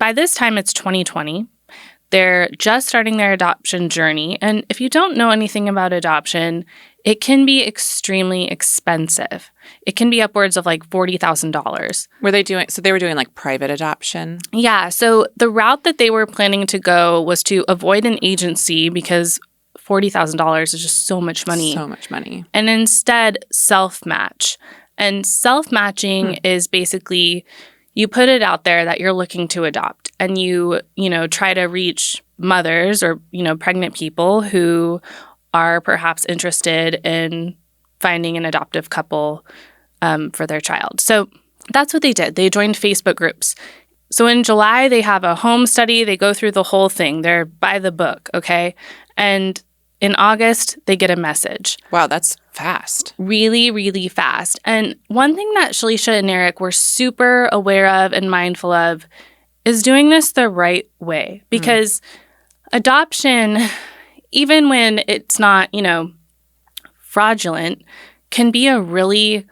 by this time, it's 2020. They're just starting their adoption journey. And if you don't know anything about adoption, it can be extremely expensive. It can be upwards of like $40,000. They were doing like private adoption? Yeah. So the route that they were planning to go was to avoid an agency because $40,000 is just so much money. So much money. And instead self-match. And self-matching is basically you put it out there that you're looking to adopt and you try to reach mothers or, pregnant people who are perhaps interested in finding an adoptive couple for their child. So that's what they did. They joined Facebook groups. So in July, they have a home study. They go through the whole thing. They're by the book, okay? And in August, they get a message. Wow, that's fast. Really, really fast. And one thing that Shalisha and Eric were super aware of and mindful of is doing this the right way. Because adoption, even when it's not, fraudulent, can be a really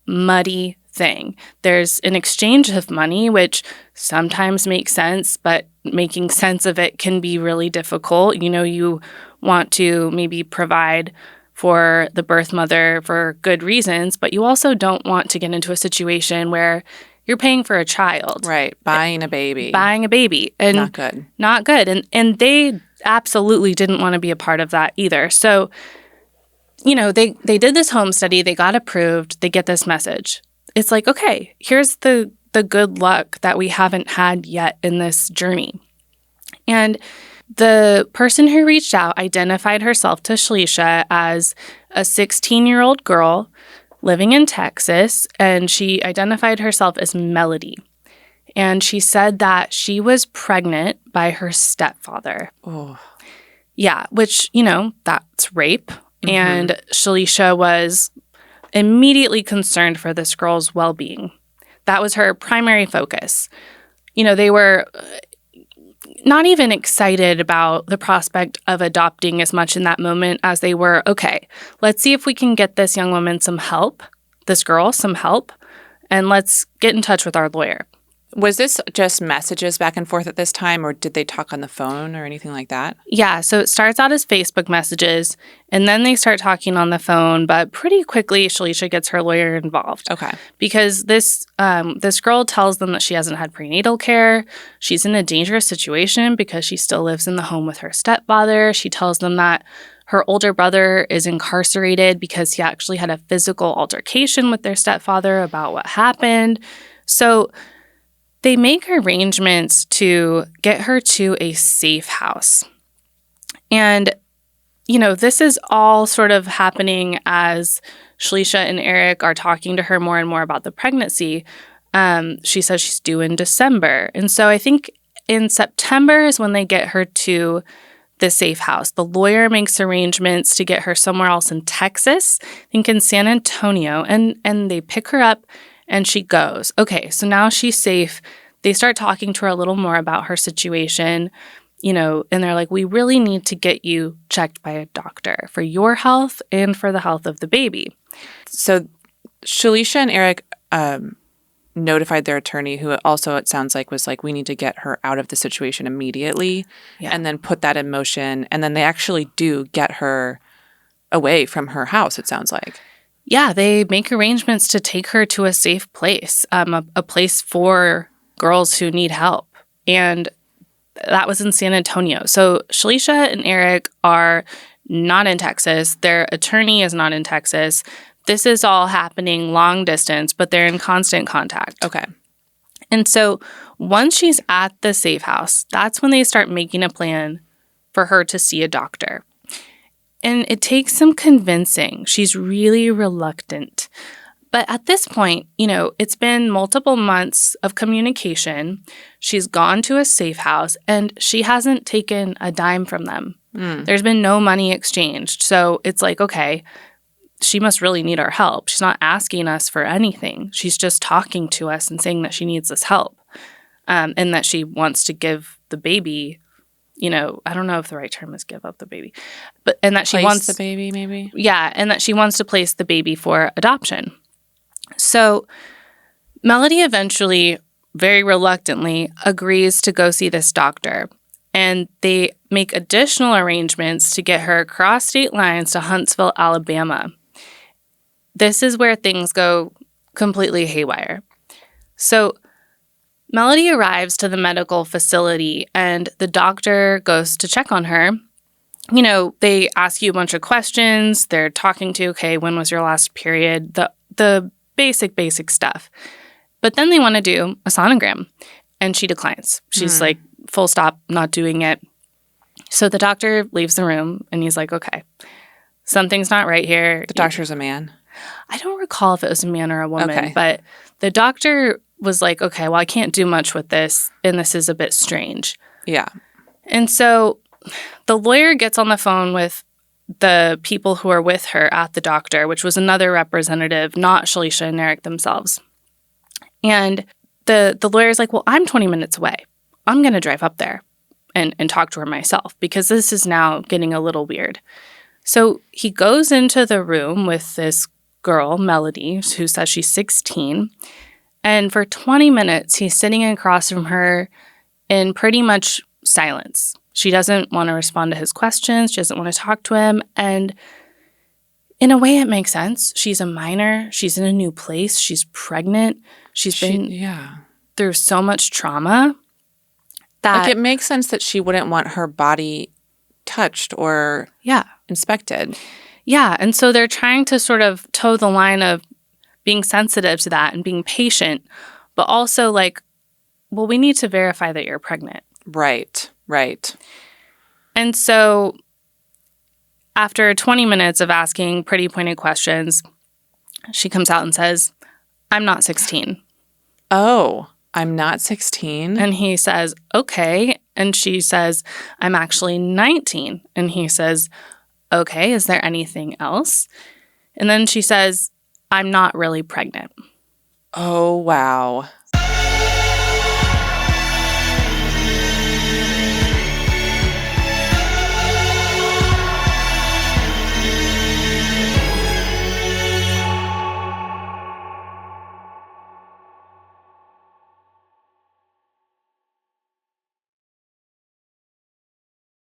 muddy thing. There's an exchange of money, which sometimes makes sense, but making sense of it can be really difficult. You want to maybe provide for the birth mother for good reasons, but you also don't want to get into a situation where you're paying for a child. Right. Buying a baby. And not good. Not good. And they absolutely didn't want to be a part of that either. So, they did this home study, they got approved, they get this message. It's like, okay, here's the good luck that we haven't had yet in this journey. And the person who reached out identified herself to Shalisha as a 16-year-old girl living in Texas, and she identified herself as Melody. And she said that she was pregnant by her stepfather. Oh. Yeah, which, that's rape. And Shalisha was immediately concerned for this girl's well-being. That was her primary focus. They were not even excited about the prospect of adopting as much in that moment as they were, okay, let's see if we can get this young woman some help, this girl some help, and let's get in touch with our lawyer. Was this just messages back and forth at this time, or did they talk on the phone or anything like that? Yeah, so it starts out as Facebook messages, and then they start talking on the phone, but pretty quickly, Shalisha gets her lawyer involved. Okay. Because this girl tells them that she hasn't had prenatal care. She's in a dangerous situation because she still lives in the home with her stepfather. She tells them that her older brother is incarcerated because he actually had a physical altercation with their stepfather about what happened. So they make arrangements to get her to a safe house. And, this is all sort of happening as Shalisha and Eric are talking to her more and more about the pregnancy. She says she's due in December. And so I think in September is when they get her to the safe house. The lawyer makes arrangements to get her somewhere else in Texas, I think in San Antonio, and they pick her up and she goes. Okay, so now she's safe. They start talking to her a little more about her situation, and they're like, we really need to get you checked by a doctor for your health and for the health of the baby. So Shalisha and Eric notified their attorney, who also, it sounds like, was like, we need to get her out of the situation immediately, and then put that in motion. And then they actually do get her away from her house, it sounds like. Yeah, they make arrangements to take her to a safe place, a place for girls who need help. And that was in San Antonio. So Shalisha and Eric are not in Texas. Their attorney is not in Texas. This is all happening long distance, but they're in constant contact. Okay. And so once she's at the safe house, that's when they start making a plan for her to see a doctor. And it takes some convincing. She's really reluctant. But at this point, it's been multiple months of communication. She's gone to a safe house, and she hasn't taken a dime from them. There's been no money exchanged. So it's like, okay, she must really need our help. She's not asking us for anything. She's just talking to us and saying that she needs this help, and that she wants to give the baby, I don't know if the right term is give up the baby, and that she wants the baby, maybe? Yeah, and that she wants to place the baby for adoption. So Melody eventually very reluctantly agrees to go see this doctor. And they make additional arrangements to get her across state lines to Huntsville, Alabama. This is where things go completely haywire. So Melody arrives to the medical facility and the doctor goes to check on her. You know, they ask you a bunch of questions. They're talking to, okay, when was your last period? The basic stuff. But then they want to do a sonogram and she declines. She's like, full stop, not doing it. So the doctor leaves the room and he's like, okay, something's not right here. The doctor's a man? I don't recall if it was a man or a woman, Okay. but the doctor was like, okay, well, I can't do much with this, and this is a bit strange. Yeah. And so the lawyer gets on the phone with the people who are with her at the doctor, which was another representative, not Shalisha and Eric themselves. And the lawyer's like, well, I'm 20 minutes away. I'm going to drive up there and talk to her myself because this is now getting a little weird. So he goes into the room with this girl, Melody, who says she's 16. And for 20 minutes, he's sitting across from her in pretty much silence. She doesn't want to respond to his questions. She doesn't want to talk to him. And in a way, it makes sense. She's a minor. She's in a new place. She's pregnant. She's been through so much trauma. Like, it makes sense that she wouldn't want her body touched or inspected. Yeah. And so they're trying to sort of toe the line of being sensitive to that and being patient, but also like, well, we need to verify that you're pregnant. Right. And so after 20 minutes of asking pretty pointed questions, she comes out and says, I'm not 16. Oh, I'm not 16? And he says, okay. And she says, I'm actually 19. And he says, okay, is there anything else? And then she says, I'm not really pregnant. Oh, wow.